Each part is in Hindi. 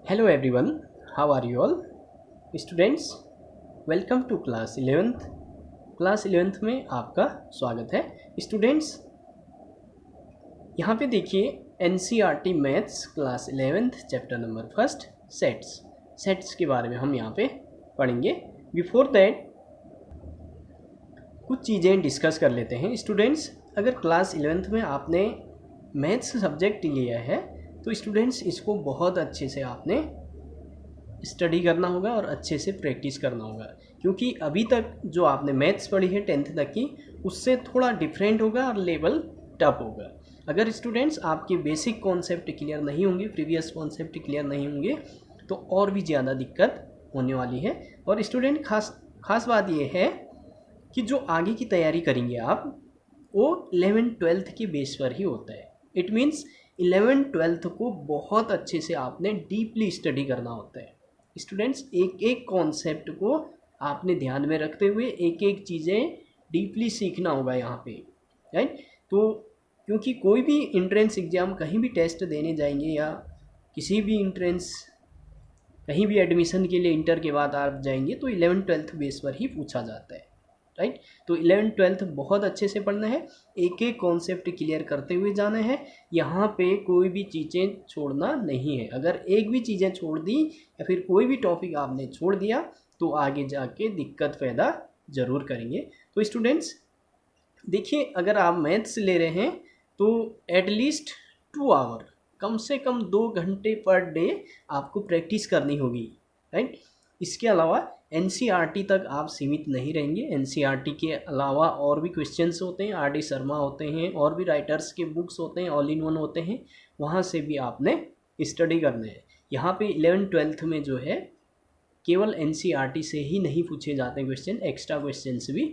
Hello everyone, how are you all? Students, welcome to class 11th. Class 11th में आपका स्वागत है। स्टूडेंट्स, यहाँ पे देखिए NCERT maths class 11th chapter number first sets के बारे में हम यहाँ पे पढ़ेंगे। बिफोर दैट कुछ चीज़ें डिस्कस कर लेते हैं। स्टूडेंट्स, अगर क्लास 11th में आपने मैथ्स सब्जेक्ट लिया है तो स्टूडेंट्स इसको बहुत अच्छे से आपने स्टडी करना होगा और अच्छे से प्रैक्टिस करना होगा, क्योंकि अभी तक जो आपने मैथ्स पढ़ी है 10th तक की उससे थोड़ा डिफरेंट होगा और लेवल टफ होगा। अगर स्टूडेंट्स आपके बेसिक कॉन्सेप्ट क्लियर नहीं होंगे, प्रीवियस कॉन्सेप्ट क्लियर नहीं होंगे तो और भी ज़्यादा दिक्कत होने वाली है। और स्टूडेंट खास बात यह है कि जो आगे की तैयारी करेंगे आप वो 11th-12th के बेस पर ही होता है। इट मीन्स 11th-12th को बहुत अच्छे से आपने डीपली स्टडी करना होता है। स्टूडेंट्स, एक एक कॉन्सेप्ट को आपने ध्यान में रखते हुए एक एक चीज़ें डीपली सीखना होगा यहाँ पे, राइट। तो क्योंकि कोई भी एंट्रेंस एग्ज़ाम कहीं भी टेस्ट देने जाएंगे या किसी भी एंट्रेंस कहीं भी एडमिशन के लिए इंटर के बाद आप जाएंगे तो 11th-12th बेस पर ही पूछा जाता है, राइट। तो 11th-12th बहुत अच्छे से पढ़ना है, एक एक कॉन्सेप्ट क्लियर करते हुए जाना है। यहाँ पे कोई भी चीज़ें छोड़ना नहीं है। अगर एक भी चीज़ें छोड़ दी या फिर कोई भी टॉपिक आपने छोड़ दिया तो आगे जाके दिक्कत पैदा ज़रूर करेंगे। तो स्टूडेंट्स देखिए, अगर आप मैथ्स ले रहे हैं तो एटलीस्ट 2 आवर, कम से कम 2 घंटे पर डे आपको प्रैक्टिस करनी होगी, राइट। इसके अलावा NCERT तक आप सीमित नहीं रहेंगे। NCERT के अलावा और भी क्वेश्चंस होते हैं, RD शर्मा होते हैं, और भी राइटर्स के बुक्स होते हैं, ऑल इन वन होते हैं, वहाँ से भी आपने स्टडी करना है। यहाँ पे 11th-12th में जो है केवल NCERT से ही नहीं पूछे जाते क्वेश्चन, एक्स्ट्रा क्वेश्चंस भी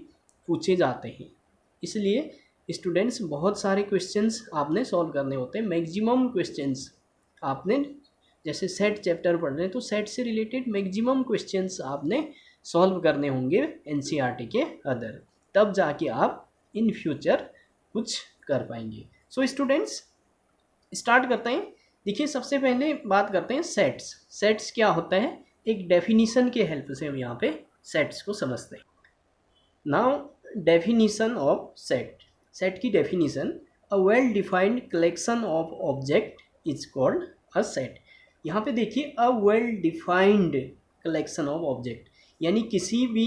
पूछे जाते हैं। इसलिए स्टूडेंट्स बहुत सारे क्वेश्चंस आपने सॉल्व करने होते हैं। मैक्सिमम क्वेश्चंस आपने, जैसे सेट चैप्टर पढ़ रहे हैं तो सेट से रिलेटेड मैक्सिमम क्वेश्चंस आपने सॉल्व करने होंगे NCERT के अदर, तब जाके आप इन फ्यूचर कुछ कर पाएंगे। सो स्टूडेंट्स, स्टार्ट करते हैं। देखिए, सबसे पहले बात करते हैं सेट्स क्या होता है। एक डेफिनीशन के हेल्प से हम यहाँ पे सेट्स को समझते हैं। नाउ डेफिनीशन ऑफ सेट की definition, a well defined collection of object is called a set. यहाँ पे देखिए, a well defined collection of object, यानी किसी भी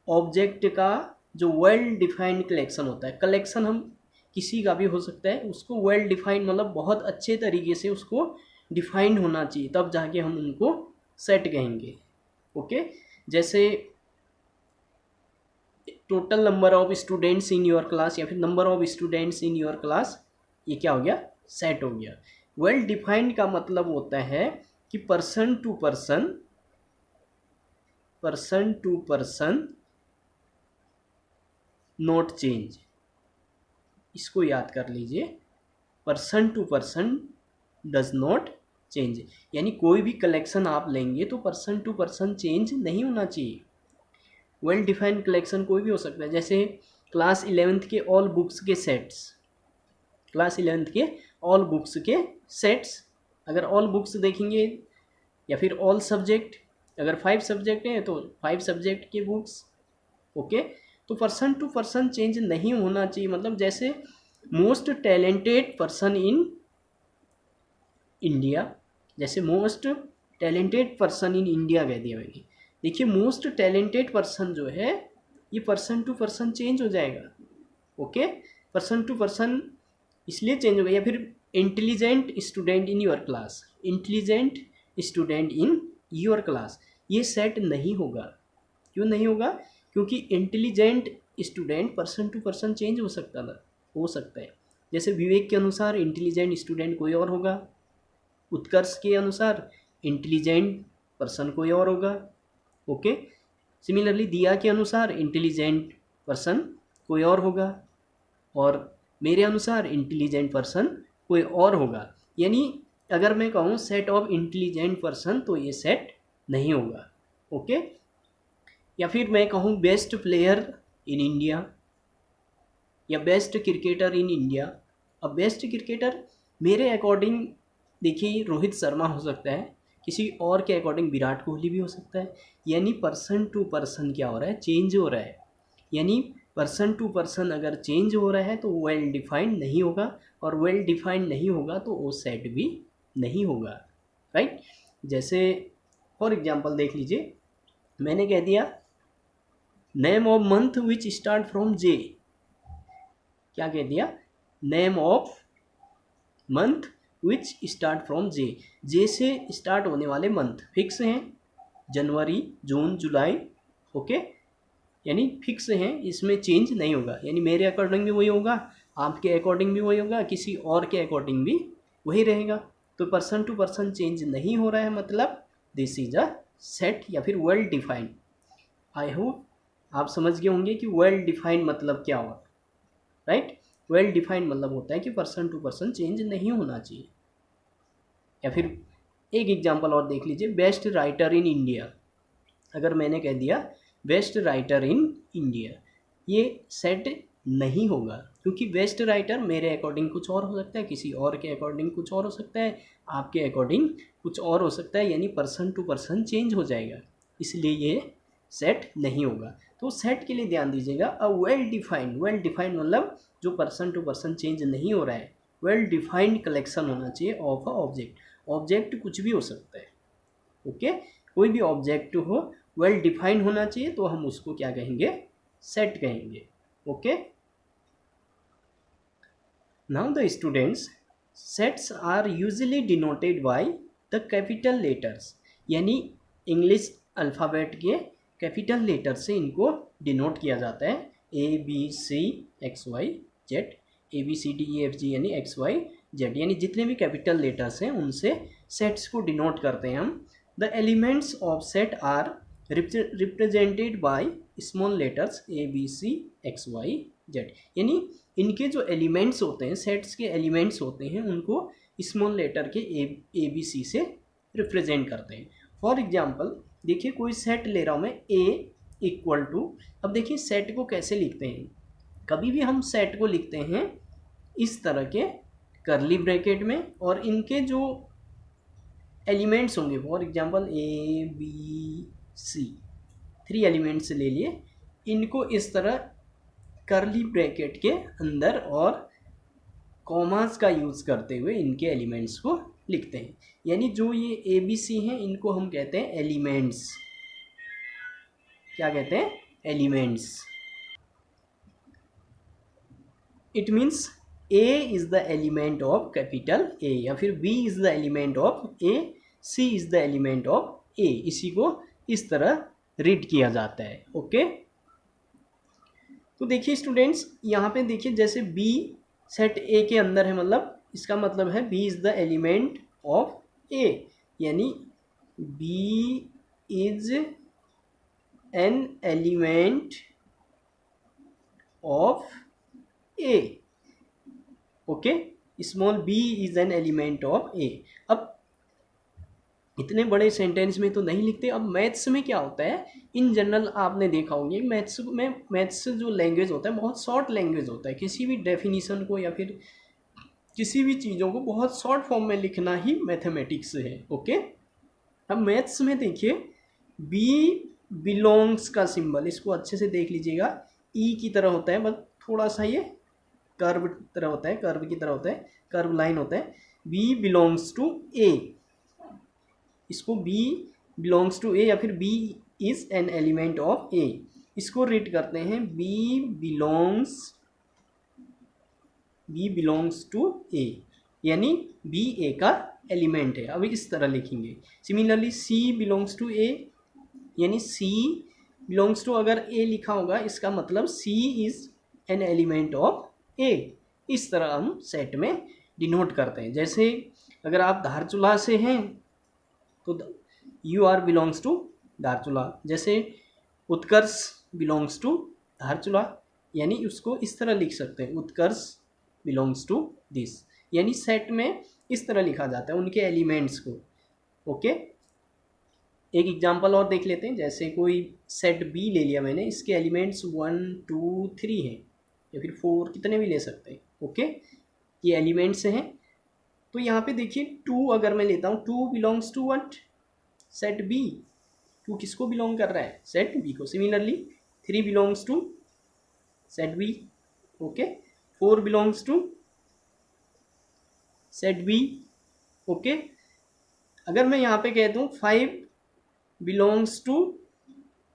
ऑब्जेक्ट का जो वेल डिफाइंड कलेक्शन होता है। कलेक्शन हम किसी का भी हो सकता है, उसको वेल डिफाइंड मतलब बहुत अच्छे तरीके से उसको डिफाइंड होना चाहिए, तब जाके हम उनको सेट कहेंगे। ओके, जैसे total number of students in your class या फिर number of students in your class, ये क्या हो गया, सेट हो गया। वेल डिफाइंड का मतलब होता है कि person to person not change. इसको याद कर लीजिए, person to person does not change, यानी कोई भी कलेक्शन आप लेंगे तो पर्सन टू पर्सन चेंज नहीं होना चाहिए। वेल डिफाइंड कलेक्शन कोई भी हो सकता है, जैसे क्लास 11th के ऑल बुक्स के सेट्स, क्लास 11th के ऑल बुक्स के सेट्स। अगर ऑल बुक्स देखेंगे या फिर ऑल सब्जेक्ट, अगर 5 सब्जेक्ट हैं तो 5 सब्जेक्ट के बुक्स। ओके, तो पर्सन टू पर्सन चेंज नहीं होना चाहिए। मतलब जैसे most talented person in India, जैसे most talented person in India कह दिया मैंने। देखिए, मोस्ट टैलेंटेड पर्सन जो है ये पर्सन टू पर्सन चेंज हो जाएगा। ओके, पर्सन टू पर्सन इसलिए चेंज हो गया। या फिर intelligent student in your class, intelligent student in your class, ये सेट नहीं होगा। क्यों नहीं होगा? क्योंकि intelligent student person to person change हो सकता है। जैसे विवेक के अनुसार इंटेलिजेंट स्टूडेंट कोई और होगा, उत्कर्ष के अनुसार इंटेलिजेंट पर्सन कोई और होगा। ओके, सिमिलरली दिया के अनुसार इंटेलिजेंट पर्सन कोई और होगा, और मेरे अनुसार इंटेलिजेंट पर्सन कोई और होगा। यानी अगर मैं कहूँ सेट ऑफ इंटेलिजेंट पर्सन तो ये सेट नहीं होगा। ओके, या फिर मैं कहूँ बेस्ट प्लेयर इन इंडिया या बेस्ट क्रिकेटर इन इंडिया। अब बेस्ट क्रिकेटर मेरे अकॉर्डिंग देखिए रोहित शर्मा हो सकता है, किसी और के अकॉर्डिंग विराट कोहली भी हो सकता है। यानी पर्सन टू पर्सन क्या हो रहा है, चेंज हो रहा है। यानी पर्सन टू पर्सन अगर चेंज हो रहा है तो वेल डिफाइंड नहीं होगा, और वेल डिफाइंड नहीं होगा तो वो सेट भी नहीं होगा, राइट। जैसे फॉर एग्जांपल देख लीजिए, मैंने कह दिया name of month which start from J. क्या कह दिया, name of month which start from J. J से स्टार्ट होने वाले मंथ फिक्स हैं, जनवरी, जून, जुलाई, ओके। यानी फिक्स हैं, इसमें चेंज नहीं होगा। यानी मेरे अकॉर्डिंग भी वही होगा, आपके अकॉर्डिंग भी वही होगा, किसी और के अकॉर्डिंग भी वही रहेगा। तो पर्सन टू पर्सन चेंज नहीं हो रहा है, मतलब दिस इज अ सेट या फिर वेल डिफाइंड। आई होप आप समझ गए होंगे कि वेल डिफाइंड मतलब क्या हुआ, राइट। वेल डिफाइंड मतलब होता है कि पर्सन टू पर्सन चेंज नहीं होना चाहिए। या फिर एक एग्जांपल और देख लीजिए, बेस्ट राइटर इन इंडिया। अगर मैंने कह दिया बेस्ट राइटर इन इंडिया, ये सेट नहीं होगा, क्योंकि बेस्ट राइटर मेरे अकॉर्डिंग कुछ और हो सकता है, किसी और के अकॉर्डिंग कुछ और हो सकता है, आपके अकॉर्डिंग कुछ और हो सकता है। यानी पर्सन टू पर्सन चेंज हो जाएगा, इसलिए ये सेट नहीं होगा। तो सेट के लिए ध्यान दीजिएगा, a well defined, well defined मतलब जो पर्सन टू पर्सन चेंज नहीं हो रहा है, वेल डिफाइंड कलेक्शन होना चाहिए ऑफ अ ऑब्जेक्ट। ऑब्जेक्ट कुछ भी हो सकता है, ओके। कोई भी ऑब्जेक्ट हो वेल डिफाइंड होना चाहिए, तो हम उसको क्या कहेंगे, सेट कहेंगे, okay. Now the students, sets are usually denoted by the capital letters. यानी इंग्लिश अल्फ़ाबेट के कैपिटल लेटर से इनको डिनोट किया जाता है, A B C X Y Z, A B C D E F G, यानी एक्स वाई जेड, यानी जितने भी कैपिटल लेटर्स हैं उनसे सेट्स को डिनोट करते हैं हम। The elements of set are represented by small letters A B C X Y Z. यानी इनके जो एलिमेंट्स होते हैं, सेट्स के एलिमेंट्स होते हैं, उनको स्मॉल लेटर के ए बी सी से रिप्रेजेंट करते हैं। फॉर एग्जांपल देखिए, कोई सेट ले रहा हूँ मैं, ए इक्वल टू, अब देखिए सेट को कैसे लिखते हैं। कभी भी हम सेट को लिखते हैं इस तरह के करली ब्रैकेट में, और इनके जो एलिमेंट्स होंगे, for example A B C, 3 elements ले लिए, इनको इस तरह करली ब्रैकेट के अंदर और कॉमास का यूज़ करते हुए इनके एलिमेंट्स को लिखते हैं। यानी जो ये ए बी सी हैं, इनको हम कहते हैं एलिमेंट्स। क्या कहते हैं, elements. It means A is the element of capital A, या फिर B is the element of A, C is the element of A. इसी को इस तरह रीड किया जाता है, ओके। तो देखिए स्टूडेंट्स, यहाँ पे देखिए जैसे बी सेट ए के अंदर है, मतलब इसका मतलब है B is the element of A, यानी B is an element of A, okay. Small B is an element of A. अब इतने बड़े सेंटेंस में तो नहीं लिखते। अब मैथ्स में क्या होता है, इन जनरल आपने देखा होंगे, मैथ्स जो लैंग्वेज होता है बहुत शॉर्ट लैंग्वेज होता है। किसी भी डेफिनीशन को या फिर किसी भी चीज़ों को बहुत शॉर्ट फॉर्म में लिखना ही मैथमेटिक्स है, ओके। अब मैथ्स में देखिए, बी बिलोंग्स का सिंबल, इसको अच्छे से देख लीजिएगा, ई की तरह होता है, बस थोड़ा सा ये कर्व तरह होता है, कर्व की तरह होता है, कर्व लाइन होता है। बी बिलोंग्स टू ए, इसको बी बिलोंग्स टू ए या फिर B is an element of A, इसको रीड करते हैं बी बिलोंग्स टू ए, यानी बी ए का एलिमेंट है। अभी इस तरह लिखेंगे। सिमिलरली सी बिलोंग्स टू ए, यानी सी बिलोंग्स टू, अगर ए लिखा होगा इसका मतलब सी इज एन एलिमेंट ऑफ ए। इस तरह हम सेट में डिनोट करते हैं। जैसे अगर आप धारचूला से हैं तो you are belongs to Dharchula, जैसे उत्कर्ष बिलोंग्स टू धारचूला, यानी उसको इस तरह लिख सकते हैं, उत्कर्ष बिलोंग्स टू दिस। यानी सेट में इस तरह लिखा जाता है उनके एलिमेंट्स को, ओके। एक एग्जांपल और देख लेते हैं। जैसे कोई सेट बी ले लिया मैंने, इसके एलिमेंट्स 1 2 3 हैं या फिर 4, कितने भी ले सकते हैं, ओके। ये एलिमेंट्स हैं। तो यहाँ पे देखिए 2 अगर मैं लेता हूँ, 2 belongs to what, set B, क्यू किसको बिलोंग कर रहा है, सेट बी को। Similarly 3 belongs to set B, okay, 4 belongs to set B, okay. अगर मैं यहाँ पे कह दूँ 5 बिलोंग्स टू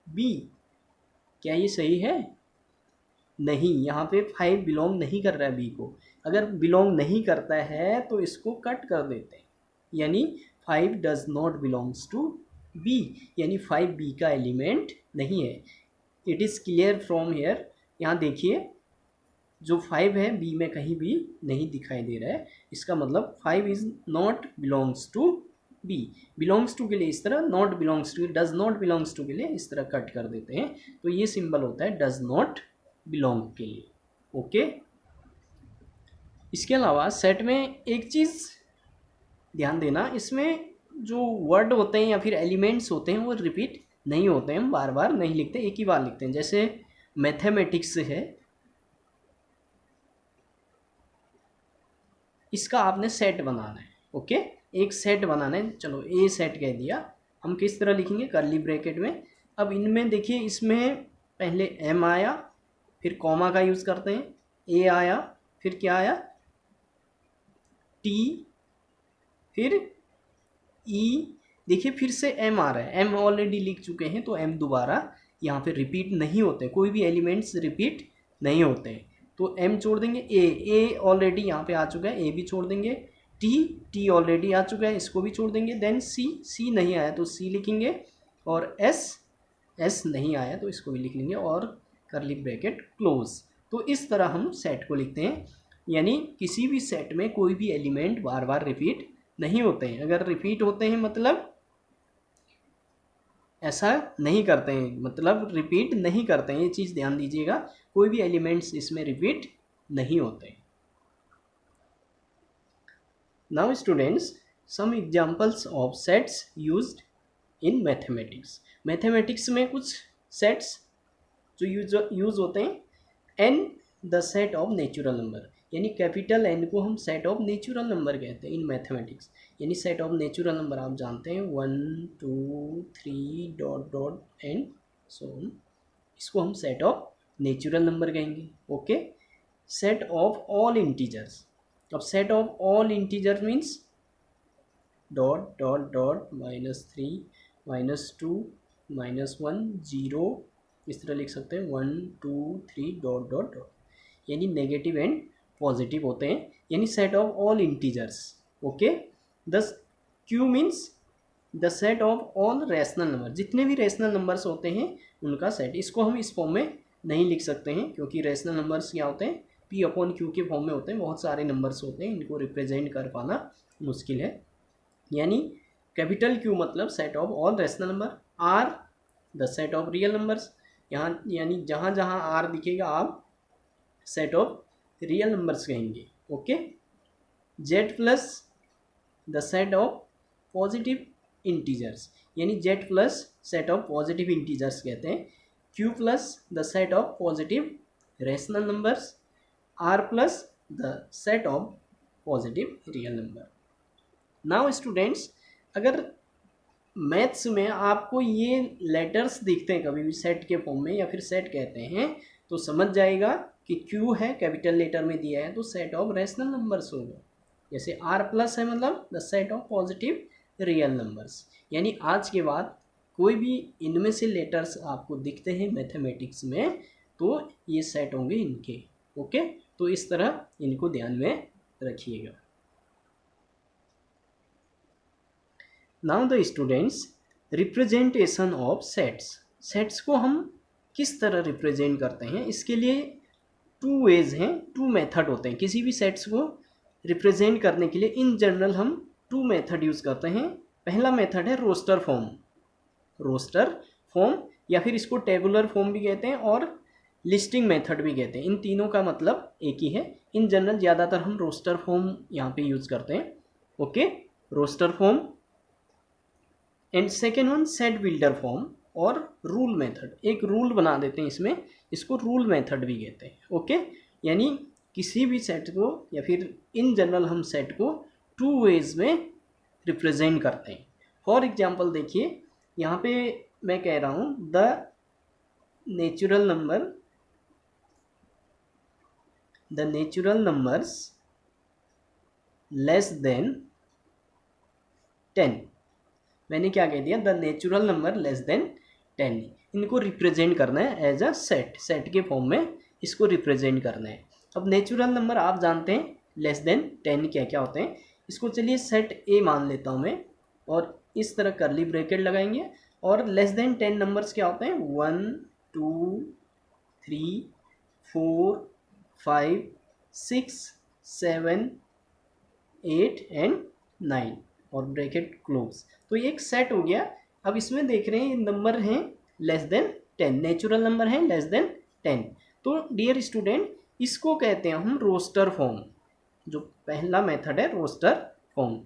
बी, क्या ये सही है? नहीं, यहाँ पे 5 बिलोंग नहीं कर रहा है बी को। अगर बिलोंग नहीं करता है तो इसको कट कर देते हैं, यानी 5 does not belongs to B, यानी 5 बी का एलिमेंट नहीं है। It is clear from here, यहाँ देखिए जो 5 है बी में कहीं भी नहीं दिखाई दे रहा है, इसका मतलब 5 is not belongs to B. Belongs to के लिए इस तरह, not belongs to, does not belongs to के लिए इस तरह कट कर देते हैं। तो ये सिंबल होता है डज नॉट बिलोंग के लिए, ओके। इसके अलावा सेट में एक चीज़ ध्यान देना, इसमें जो वर्ड होते हैं या फिर एलिमेंट्स होते हैं वो रिपीट नहीं होते हैं, हम बार बार नहीं लिखते, एक ही बार लिखते हैं। जैसे मैथमेटिक्स है, इसका आपने सेट बनाना है, ओके, एक सेट बनाना है। चलो ए सेट कह दिया, हम किस तरह लिखेंगे, कर्ली ब्रैकेट में। अब इनमें देखिए, इसमें पहले एम आया, फिर कॉमा का यूज़ करते हैं, ए आया, फिर क्या आया, टी, फिर ई, देखिए फिर से एम आ रहा है, एम ऑलरेडी लिख चुके हैं तो एम दोबारा यहाँ पे रिपीट नहीं होते, कोई भी एलिमेंट्स रिपीट नहीं होते। तो एम छोड़ देंगे, ए ऑलरेडी यहाँ पे आ चुका है, ए भी छोड़ देंगे, टी ऑलरेडी आ चुका है, इसको भी छोड़ देंगे। देन सी नहीं आया तो सी लिखेंगे, और एस नहीं आया तो इसको भी लिख लेंगे, और कर्ली ब्रैकेट क्लोज। तो इस तरह हम सेट को लिखते हैं, यानी किसी भी सेट में कोई भी एलिमेंट बार बार रिपीट नहीं होते हैं। अगर रिपीट होते हैं मतलब ऐसा नहीं करते हैं, मतलब रिपीट नहीं करते हैं, ये चीज़ ध्यान दीजिएगा, कोई भी एलिमेंट्स इसमें रिपीट नहीं होते। Now students, some examples of sets used in mathematics. Mathematics में कुछ सेट्स जो यूज़ होते हैं, N the set of natural number, यानी कैपिटल एन को हम सेट ऑफ नेचुरल नंबर कहते हैं इन मैथमेटिक्स। यानी सेट ऑफ नेचुरल नंबर आप जानते हैं 1 2 3 dot dot and so on, इसको हम सेट ऑफ नेचुरल नंबर कहेंगे, okay. Set of all integers, अब set of all integer means dot dot dot -3 -2 -1 0, इस तरह लिख सकते हैं 1 2 3 डॉट डॉट डॉट, यानी नेगेटिव एंड पॉजिटिव होते हैं, यानी set of all integers, okay. Thus Q means the set of all rational number, जितने भी रैशनल नंबर्स होते हैं उनका सेट। इसको हम इस फॉर्म में नहीं लिख सकते हैं क्योंकि रैशनल नंबर्स क्या होते हैं, पी अपॉन क्यू के फॉर्म में होते हैं, बहुत सारे नंबर्स होते हैं, इनको रिप्रेजेंट कर पाना मुश्किल है। यानी कैपिटल क्यू मतलब set of all rational number, R the set of real numbers, यहाँ यानी जहाँ जहाँ आर दिखेगा आप सेट ऑफ रियल नंबर्स कहेंगे, okay. Z plus the set of positive integers, यानी Z plus set of positive integers कहते हैं। Q plus the set of positive rational numbers, R plus the set of positive real number. Now students, अगर मैथ्स में आपको ये लेटर्स दिखते हैं कभी भी सेट के फॉर्म में या फिर सेट कहते हैं, तो समझ जाएगा कि क्यू है, कैपिटल लेटर में दिया है, तो सेट ऑफ रैशनल नंबर्स होगा। जैसे आर प्लस है मतलब the set of positive real numbers. यानी आज के बाद कोई भी इनमें से लेटर्स आपको दिखते हैं मैथमेटिक्स में तो ये सेट होंगे इनके, ओके। तो इस तरह इनको ध्यान में रखिएगा। Now the students, representation of sets. Sets को हम किस तरह रिप्रेजेंट करते हैं, इसके लिए 2 वेज हैं, 2 मेथड होते हैं किसी भी सेट्स को रिप्रेजेंट करने के लिए। इन जनरल हम 2 मेथड यूज़ करते हैं। पहला मेथड है रोस्टर फॉर्म, या फिर इसको टेबुलर फॉर्म भी कहते हैं और लिस्टिंग मेथड भी कहते हैं। इन तीनों का मतलब एक ही है। इन जनरल ज़्यादातर हम रोस्टर फॉर्म यहाँ पे यूज़ करते हैं, okay, roster form. And second one set builder form और रूल मेथड, एक रूल बना देते हैं इसमें, इसको रूल मेथड भी कहते हैं, ओके। यानी किसी भी सेट को या फिर इन जनरल हम सेट को 2 वेज में रिप्रेजेंट करते हैं। फॉर एग्जाम्पल देखिए यहाँ पे मैं कह रहा हूँ the natural numbers less than 10। मैंने क्या कह दिया, the natural number less than 10। इनको रिप्रेजेंट करना है एज अ सेट के फॉर्म में इसको रिप्रेजेंट करना है। अब नेचुरल नंबर आप जानते हैं लेस देन 10 क्या क्या होते हैं। इसको चलिए सेट ए मान लेता हूँ मैं, और इस तरह करली ब्रैकेट लगाएंगे। और लेस देन 10 नंबर्स क्या होते हैं, 1 2 3 4 5 6 7 8 एंड 9 और ब्रैकेट क्लोज। तो ये एक सेट हो गया। अब इसमें देख रहे हैं नंबर हैं लेस देन 10, नेचुरल नंबर हैं लेस देन 10। तो डियर स्टूडेंट, इसको कहते हैं हम रोस्टर फॉर्म। जो पहला मेथड है रोस्टर फॉर्म,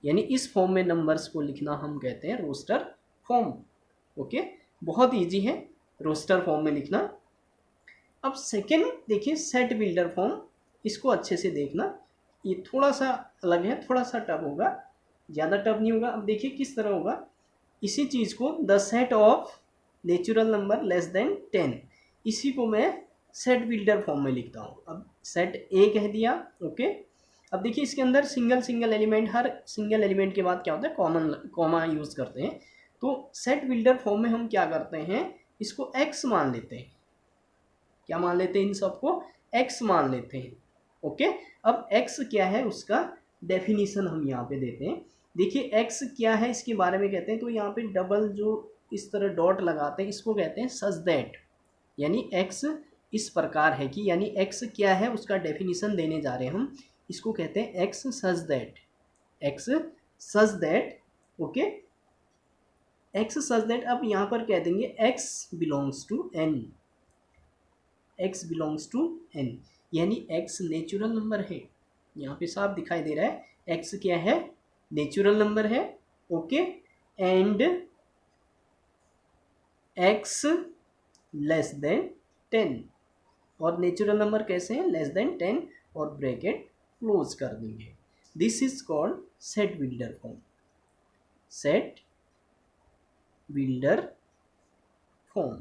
यानी इस फॉर्म में नंबर्स को लिखना हम कहते हैं रोस्टर फॉर्म। ओके, बहुत इजी है रोस्टर फॉर्म में लिखना। अब सेकेंड देखिए सेट बिल्डर फॉर्म, इसको अच्छे से देखना। ये थोड़ा सा अलग है, थोड़ा सा टफ होगा, ज़्यादा टफ नहीं होगा। अब देखिए किस तरह होगा। इसी चीज़ को the set of natural number less than 10, इसी को मैं सेट बिल्डर फॉर्म में लिखता हूँ। अब सेट ए कह दिया। ओके, अब देखिए इसके अंदर सिंगल एलिमेंट, हर सिंगल एलिमेंट के बाद क्या होता है, कॉमा यूज़ करते हैं। तो सेट बिल्डर फॉर्म में हम क्या करते हैं, इसको एक्स मान लेते हैं। क्या मान लेते हैं, इन सबको एक्स मान लेते हैं। ओके, अब एक्स क्या है उसका डेफिनीशन हम यहाँ पे देते हैं। देखिए एक्स क्या है इसके बारे में कहते हैं, तो यहाँ पे डबल जो इस तरह डॉट लगाते हैं इसको कहते हैं सच दैट। यानी एक्स इस प्रकार है कि, यानी एक्स क्या है उसका डेफिनीशन देने जा रहे हैं हम, इसको कहते हैं X such that. X such that. Okay, X such that. अब यहाँ पर कह देंगे X belongs to N. X belongs to N, यानी एक्स नेचुरल नंबर है। यहाँ पे साफ दिखाई दे रहा है एक्स क्या है, नेचुरल नंबर है। Okay, and X less than 10, और नेचुरल नंबर कैसे हैं, लेस देन 10, और ब्रैकेट क्लोज कर देंगे। This is called set builder form. Set builder form,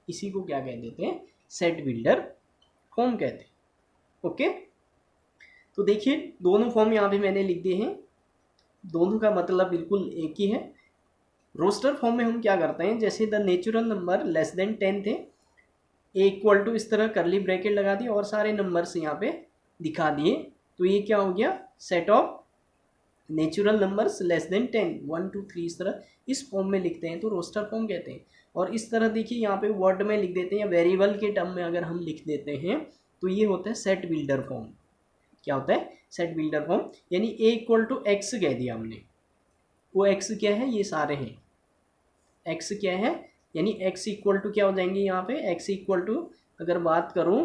इसी को क्या कह देते हैं, सेट बिल्डर फॉर्म कहते हैं। ओके, तो देखिए दोनों फॉर्म यहाँ पे मैंने लिख दिए हैं, दोनों का मतलब बिल्कुल एक ही है। रोस्टर फॉर्म में हम क्या करते हैं, जैसे the natural number less than 10 थे, ए इक्वल टू इस तरह करली ब्रैकेट लगा दी और सारे नंबर्स यहाँ पे दिखा दिए। तो ये क्या हो गया, set of natural numbers less than 10, 1 2 3 इस तरह इस फॉर्म में लिखते हैं, तो रोस्टर फॉर्म कहते हैं। और इस तरह देखिए यहाँ पे वर्ड में लिख देते हैं या वेरिएबल के टर्म में अगर हम लिख देते हैं तो ये होता है सेट बिल्डर फॉर्म। क्या होता है, सेट बिल्डर फॉर्म। यानी ए इक्वल टू एक्स कह दिया हमने, वो एक्स क्या है, ये सारे हैं एक्स क्या है, यानी एक्स इक्वल टू क्या हो जाएंगे यहाँ पे, एक्स इक्वल टू अगर बात करूँ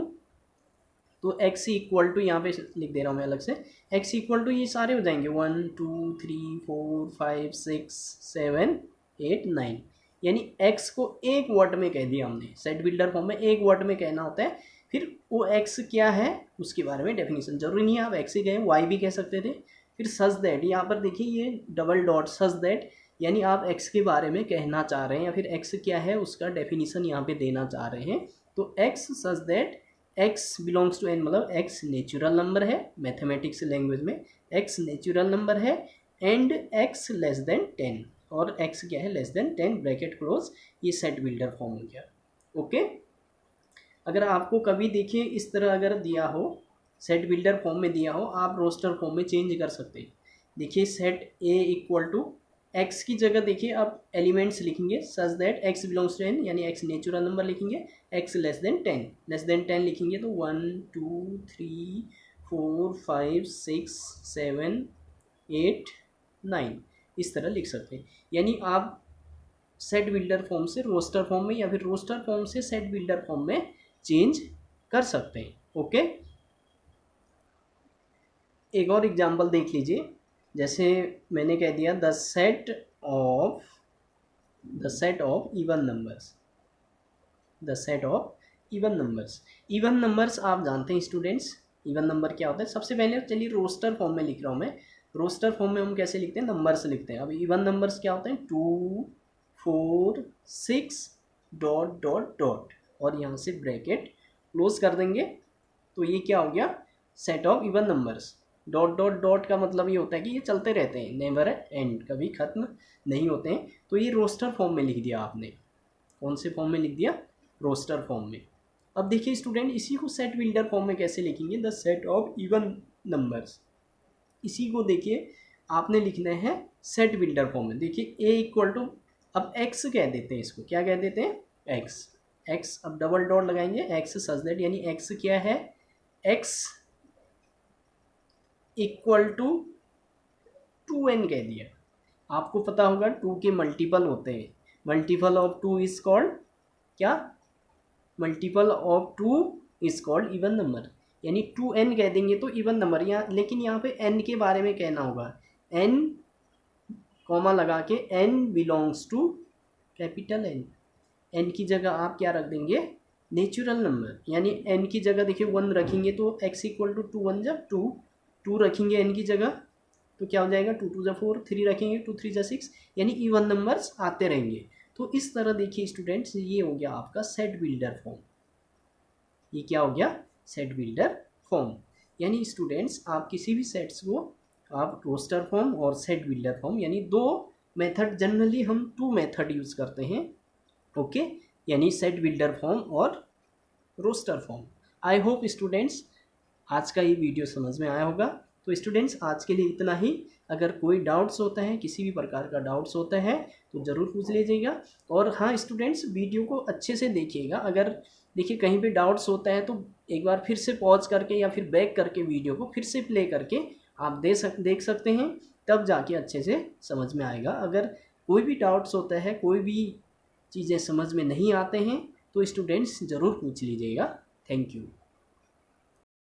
तो एक्स इक्वल टू यहाँ पे लिख दे रहा हूँ मैं अलग से, एक्स इक्वल टू ये सारे हो जाएंगे 1 2 3 4 5 6 7 8 9। यानी एक्स को एक वर्ड में कह दिया हमने, सेट बिल्डर फॉर्म में एक वर्ड में कहना होता है। फिर वो एक्स क्या है उसके बारे में डेफिनेशन, जरूरी नहीं है आप एक्स ही कहें, वाई भी कह सकते थे। फिर सच दैट, यहाँ पर देखिए ये डबल डॉट सच दैट, यानी आप एक्स के बारे में कहना चाह रहे हैं या फिर एक्स क्या है उसका डेफिनेशन यहाँ पे देना चाह रहे हैं। तो X such that X belongs to N, मतलब एक्स नेचुरल नंबर है, मैथमेटिक्स लैंग्वेज में एक्स नेचुरल नंबर है, एंड एक्स लेस देन 10, और एक्स क्या है लेस देन 10 ब्रैकेट क्लोज। ये सेट बिल्डर फॉर्म हो गया। ओके, अगर आपको कभी देखिए इस तरह अगर दिया हो, सेट बिल्डर फॉर्म में दिया हो, आप रोस्टर फॉर्म में चेंज कर सकते हैं। देखिए set A equal to X की जगह देखिए आप एलिमेंट्स लिखेंगे such that X belongs to N, यानी एक्स नेचुरल नंबर लिखेंगे, एक्स लेस देन 10 लिखेंगे तो 1 2 3 4 5 6 7 8 9 इस तरह लिख सकते हैं। यानी आप सेट बिल्डर फॉर्म से रोस्टर फॉर्म में या फिर रोस्टर फॉर्म से सेट बिल्डर फॉर्म में चेंज कर सकते हैं। ओके, एक और एग्जांपल देख लीजिए। जैसे मैंने कह दिया the set of even numbers, the set of even numbers. Even numbers आप जानते हैं स्टूडेंट्स, इवन नंबर क्या होता है। सबसे पहले चलिए रोस्टर फॉर्म में लिख रहा हूँ मैं, रोस्टर फॉर्म में हम कैसे लिखते हैं, नंबर्स लिखते हैं। अब इवन नंबर्स क्या होते हैं, 2 4 6 डॉट डॉट डॉट, और यहाँ से ब्रैकेट क्लोज कर देंगे। तो ये क्या हो गया, set of even numbers. Dot dot dot का मतलब ये होता है कि ये चलते रहते हैं, नेवर एंड, कभी ख़त्म नहीं होते हैं। तो ये रोस्टर फॉर्म में लिख दिया आपने। कौन से फॉर्म में लिख दिया, रोस्टर फॉर्म में। अब देखिए स्टूडेंट, इसी को सेट बिल्डर फॉर्म में कैसे लिखेंगे, the set of even numbers. इसी को देखिए आपने लिखना है सेट बिल्डर फॉर्म में। देखिए ए इक्वल टू, अब एक्स कह देते हैं इसको, क्या कह देते हैं, एक्स। एक्स, अब डबल डॉट लगाएंगे, एक्स सच दैट, यानी एक्स क्या है, एक्स इक्वल टू 2n कह दिया। आपको पता होगा 2 के मल्टीपल होते हैं, मल्टीपल ऑफ 2 इज कॉल्ड क्या, multiple of 2 is called even number. यानी 2n कह देंगे तो इवन नंबर। यहाँ लेकिन यहाँ पे n के बारे में कहना होगा, n कॉमा लगा के, n belongs to capital N। n की जगह आप क्या रख देंगे, नेचुरल नंबर। यानी n की जगह देखिए 1 रखेंगे तो x इक्वल टू 2 1 जब 2, 2 रखेंगे n की जगह तो क्या हो जाएगा, 2 2 4, 3 रखेंगे 2 3 6, यानी इवन नंबर्स आते रहेंगे। तो इस तरह देखिए स्टूडेंट्स, ये हो गया आपका सेट बिल्डर फॉर्म। ये क्या हो गया, सेट बिल्डर फॉर्म। यानी स्टूडेंट्स आप किसी भी सेट्स को आप रोस्टर फॉर्म और सेट बिल्डर फॉर्म, यानी दो मेथड, जनरली हम 2 मेथड यूज़ करते हैं, ओके, यानी सेट बिल्डर फॉर्म और roster form. I hope students आज का ये वीडियो समझ में आया होगा। तो स्टूडेंट्स आज के लिए इतना ही। अगर कोई डाउट्स होता है, किसी भी प्रकार का डाउट्स होता है तो ज़रूर पूछ लीजिएगा। और हाँ स्टूडेंट्स, वीडियो को अच्छे से देखिएगा। अगर देखिए कहीं पे डाउट्स होता है तो एक बार फिर से पॉज करके या फिर बैक करके वीडियो को फिर से प्ले करके आप देख सकते हैं, तब जाके अच्छे से समझ में आएगा। अगर कोई भी डाउट्स होता है, कोई भी चीज़ें समझ में नहीं आते हैं तो स्टूडेंट्स ज़रूर पूछ लीजिएगा। Thank you.